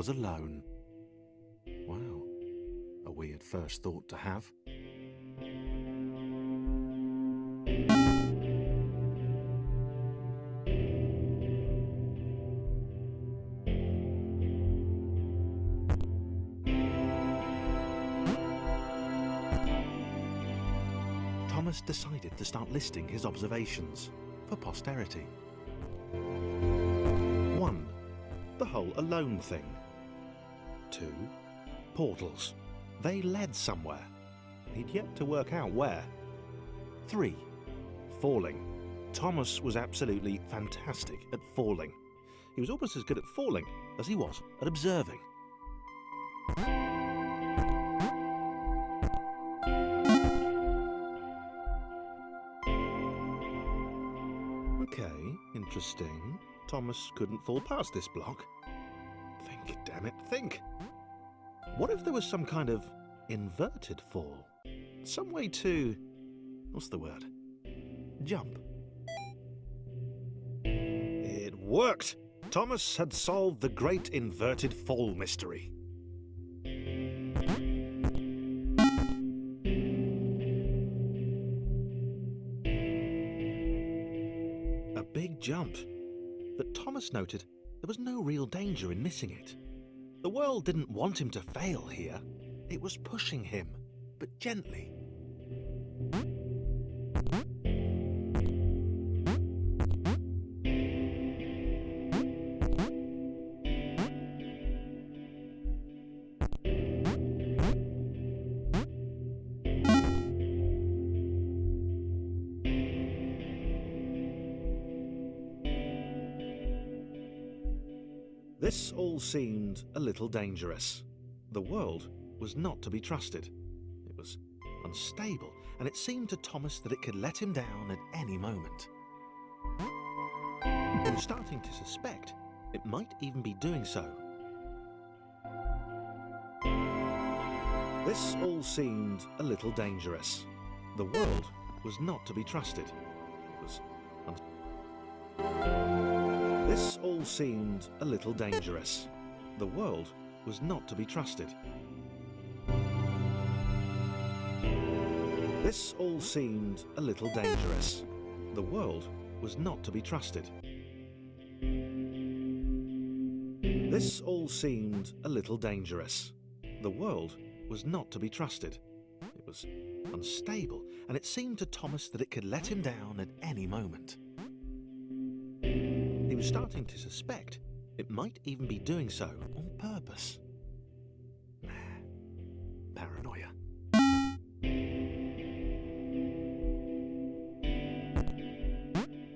was alone. Wow, a weird first thought to have. Thomas decided to start listing his observations for posterity. 1. The whole alone thing. 2. Portals. They led somewhere. He'd yet to work out where. 3. Falling. Thomas was absolutely fantastic at falling. He was almost as good at falling as he was at observing. Okay, interesting. Thomas couldn't fall past this block. Think, damn it, think! What if there was some kind of inverted fall? Some way to... what's the word? Jump. It worked! Thomas had solved the great inverted fall mystery. A big jump. But Thomas noted there was no real danger in missing it. The world didn't want him to fail here. It was pushing him, but gently. This all seemed a little dangerous. The world was not to be trusted. It was unstable, and it seemed to Thomas that it could let him down at any moment. He was starting to suspect it might even be doing so. This all seemed a little dangerous. The world was not to be trusted. It was This all seemed a little dangerous. The world was not to be trusted. This all seemed a little dangerous. The world was not to be trusted. This all seemed a little dangerous. The world was not to be trusted. It was unstable, and it seemed to Thomas that it could let him down at any moment. He was starting to suspect it might even be doing so on purpose. Paranoia.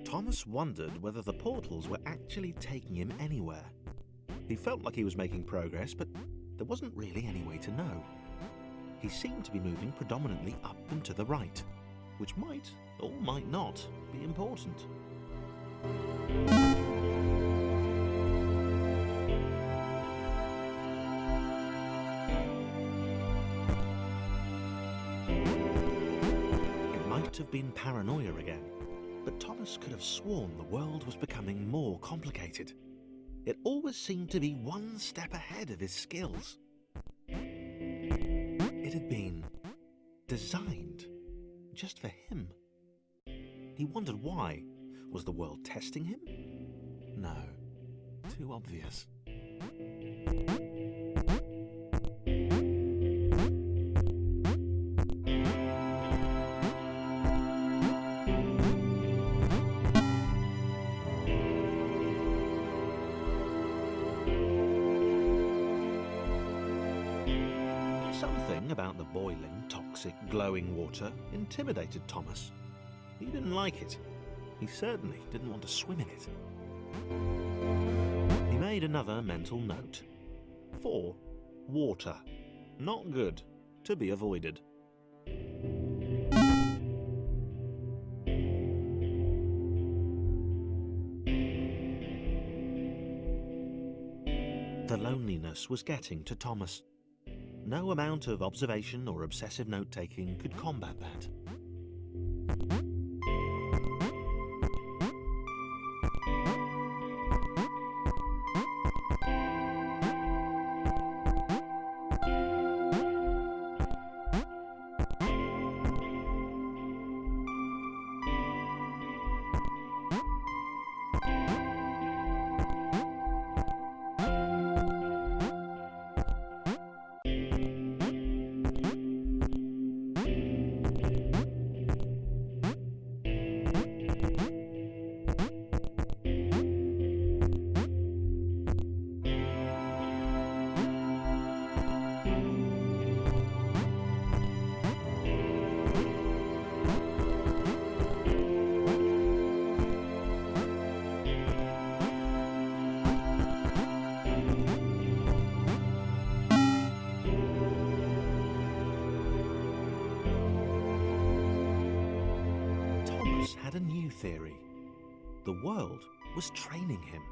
Thomas wondered whether the portals were actually taking him anywhere. He felt like he was making progress, but there wasn't really any way to know. He seemed to be moving predominantly up and to the right, which might, or might not, be important. It might have been paranoia again, but Thomas could have sworn the world was becoming more complicated. It always seemed to be one step ahead of his skills. It had been designed just for him. He wondered why. Was the world testing him? No, too obvious. Something about the boiling, toxic, glowing water intimidated Thomas. He didn't like it. He certainly didn't want to swim in it. He made another mental note. 4. Water. Not good. To be avoided. The loneliness was getting to Thomas. No amount of observation or obsessive note-taking could combat that. had a new theory. The world was training him.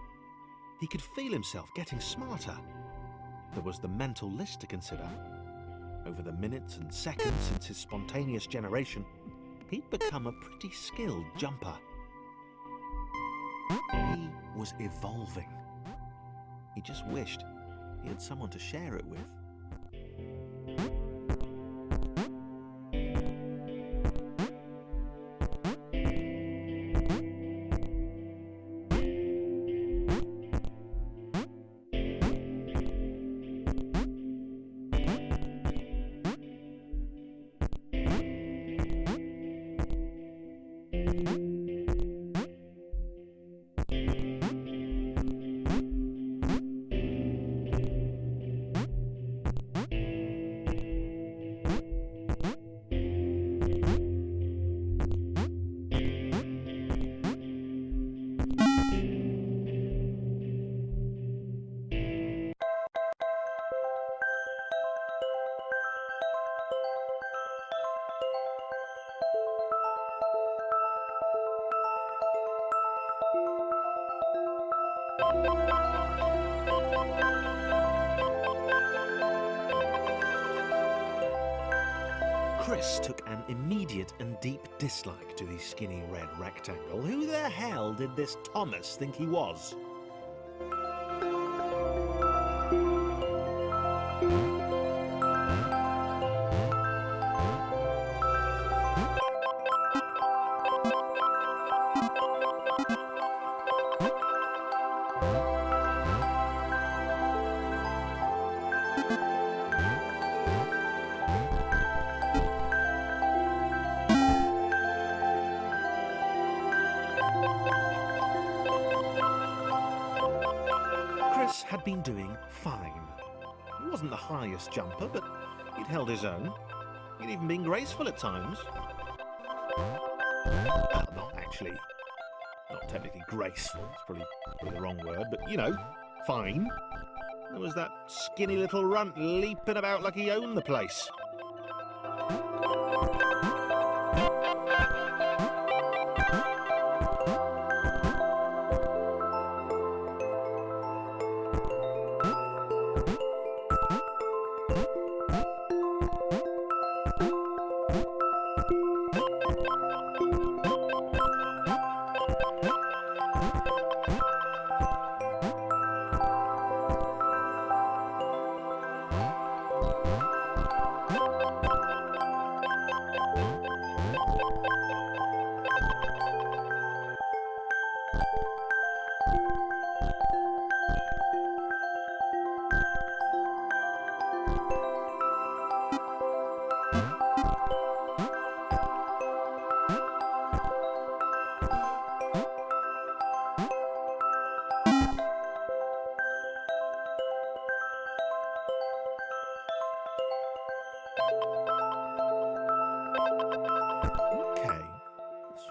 He could feel himself getting smarter. There was the mental list to consider. Over the minutes and seconds since his spontaneous generation, he'd become a pretty skilled jumper. He was evolving. He just wished he had someone to share it with. Chris took an immediate and deep dislike to the skinny red rectangle. Who the hell did this Thomas think he was? Had been doing fine. He wasn't the highest jumper, but he'd held his own. He'd even been graceful at times. Well, not technically graceful, it's probably the wrong word, but you know, fine. There was that skinny little runt leaping about like he owned the place.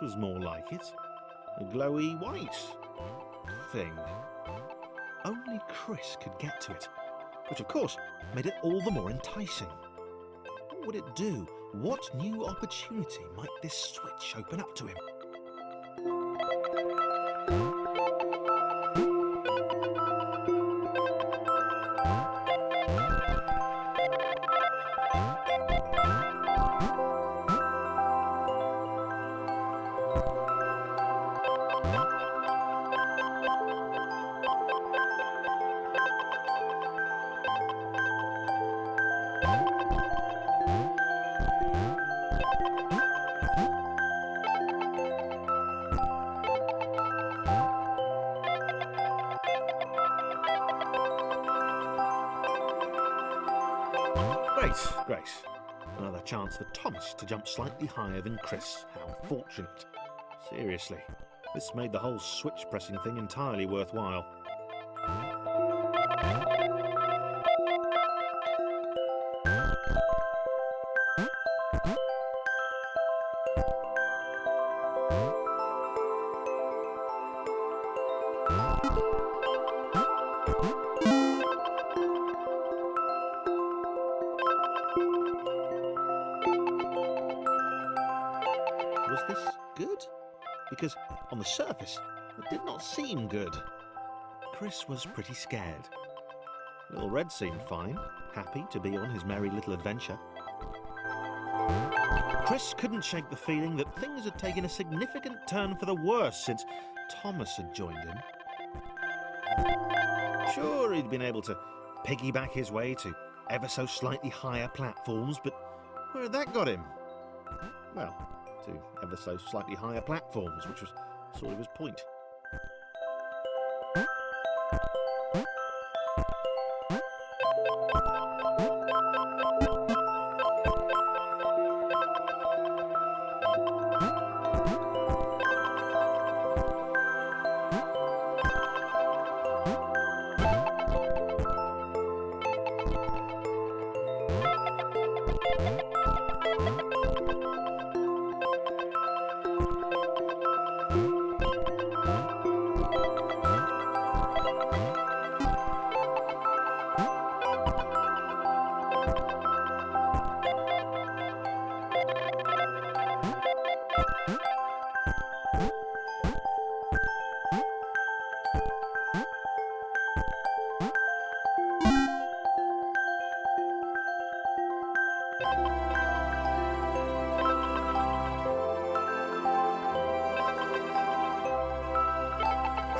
Was more like it. A glowy white thing. Only Chris could get to it, which of course made it all the more enticing. What would it do? What new opportunity might this switch open up to him? Great. Another chance for Thomas to jump slightly higher than Chris. How fortunate. Seriously, this made the whole switch pressing thing entirely worthwhile. Was this good? because on the surface it did not seem good. Chris was pretty scared. Little Red seemed fine, happy to be on his merry little adventure. Chris couldn't shake the feeling that things had taken a significant turn for the worse since Thomas had joined him. Sure, he'd been able to piggyback his way to ever so slightly higher platforms, but where had that got him? Well, to ever so slightly higher platforms, which was sort of his point.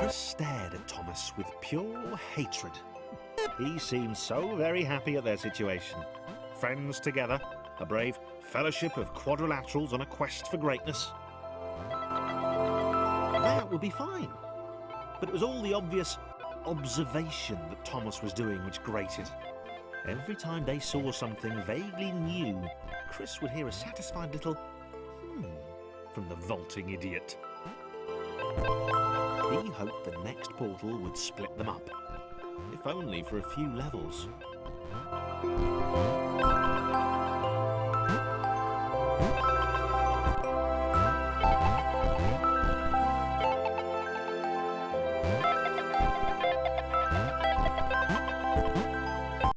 Chris stared at Thomas with pure hatred. He seemed so very happy at their situation. Friends together, a brave fellowship of quadrilaterals on a quest for greatness. That would be fine. But it was all the obvious observation that Thomas was doing which grated. Every time they saw something vaguely new, Chris would hear a satisfied little from the vaulting idiot. He hoped the next portal would split them up, if only for a few levels.